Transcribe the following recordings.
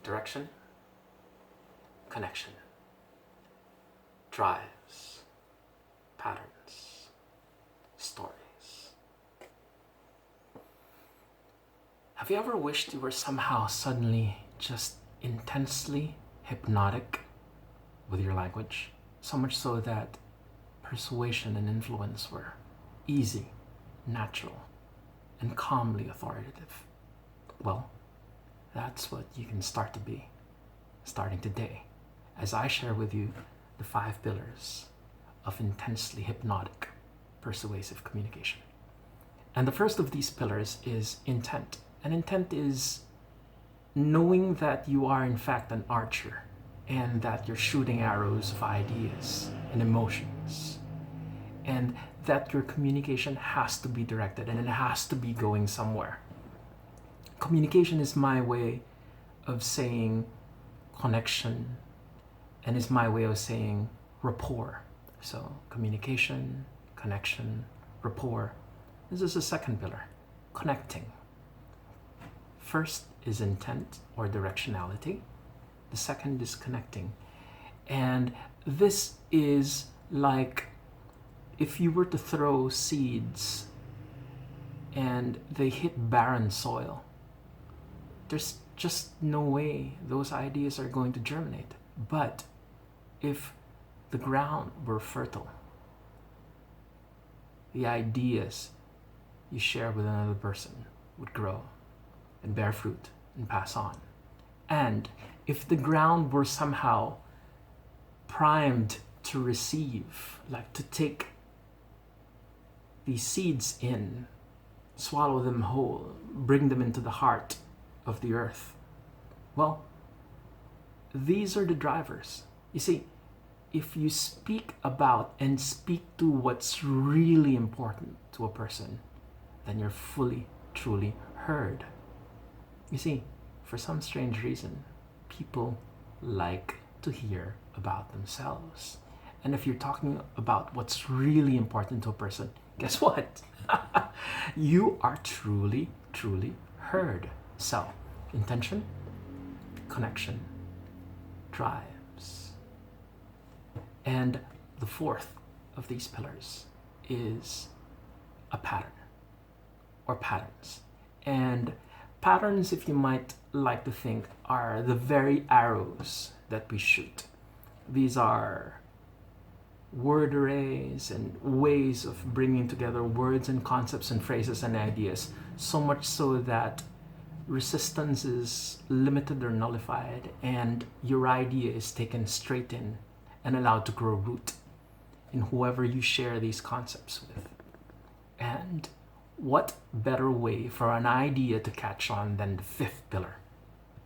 Direction, connection, drives, patterns, stories. Have you ever wished you were somehow suddenly just intensely hypnotic with your language? So much so that persuasion and influence were easy, natural, and calmly authoritative. Well, that's what you can start to be, starting today, as I share with you the 5 pillars of intensely hypnotic, persuasive communication. And the first of these pillars is intent. And intent is knowing that you are in fact an archer and that you're shooting arrows of ideas and emotions, and that your communication has to be directed and it has to be going somewhere. Communication is my way of saying connection, and is my way of saying rapport. So communication, connection, rapport. This is the second pillar, connecting. First is intent or directionality. The second is connecting. And this is like if you were to throw seeds and they hit barren soil. There's just no way those ideas are going to germinate. But if the ground were fertile, the ideas you share with another person would grow and bear fruit and pass on. And if the ground were somehow primed to receive, like to take these seeds in, swallow them whole, bring them into the heart of the earth, well, these are the drivers. You see, if you speak about and speak to what's really important to a person, then you're fully, truly heard. You see, for some strange reason, people like to hear about themselves. And if you're talking about what's really important to a person, guess what? You are truly, truly heard. So, intention, connection, drives. And the fourth of these pillars is a pattern or patterns. And patterns, if you might like to think, are the very arrows that we shoot. These are word arrays and ways of bringing together words and concepts and phrases and ideas, so much so that resistance is limited or nullified and your idea is taken straight in and allowed to grow root in whoever you share these concepts with. And what better way for an idea to catch on than the 5th pillar,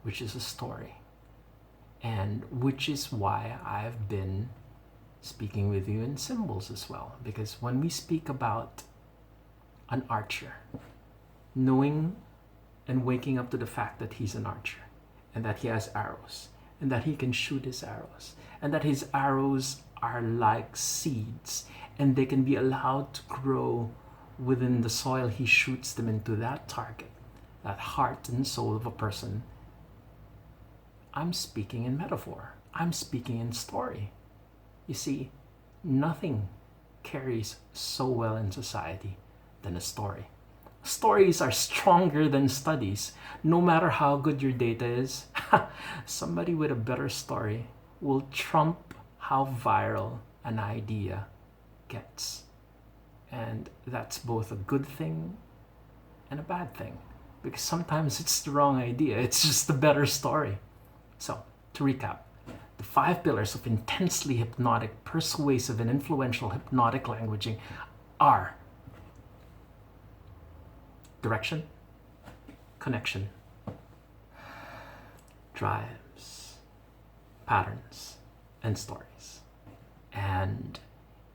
which is a story? And which is why I've been speaking with you in symbols as well. Because when we speak about an archer, knowing and waking up to the fact that he's an archer, and that he has arrows, and that he can shoot his arrows, and that his arrows are like seeds, and they can be allowed to grow within the soil he shoots them into that target, that heart and soul of a person. I'm speaking in metaphor. I'm speaking in story. You see, nothing carries so well in society than a story. Stories are stronger than studies. No matter how good your data is, somebody with a better story will trump how viral an idea gets. And that's both a good thing and a bad thing, because sometimes it's the wrong idea, it's just a better story. So, to recap, the 5 pillars of intensely hypnotic, persuasive, and influential hypnotic languaging are direction, connection, drives, patterns, and stories. And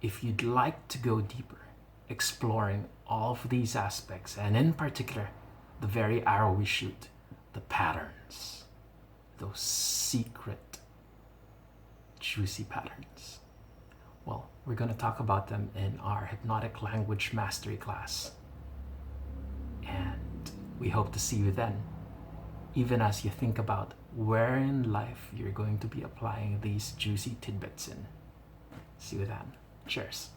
if you'd like to go deeper, exploring all of these aspects, and in particular, the very arrow we shoot, the patterns, those secret, juicy patterns, well, we're going to talk about them in our Hypnotic Language Mastery class. And we hope to see you then. even as you think about where in life you're going to be applying these juicy tidbits in. See you then. Cheers.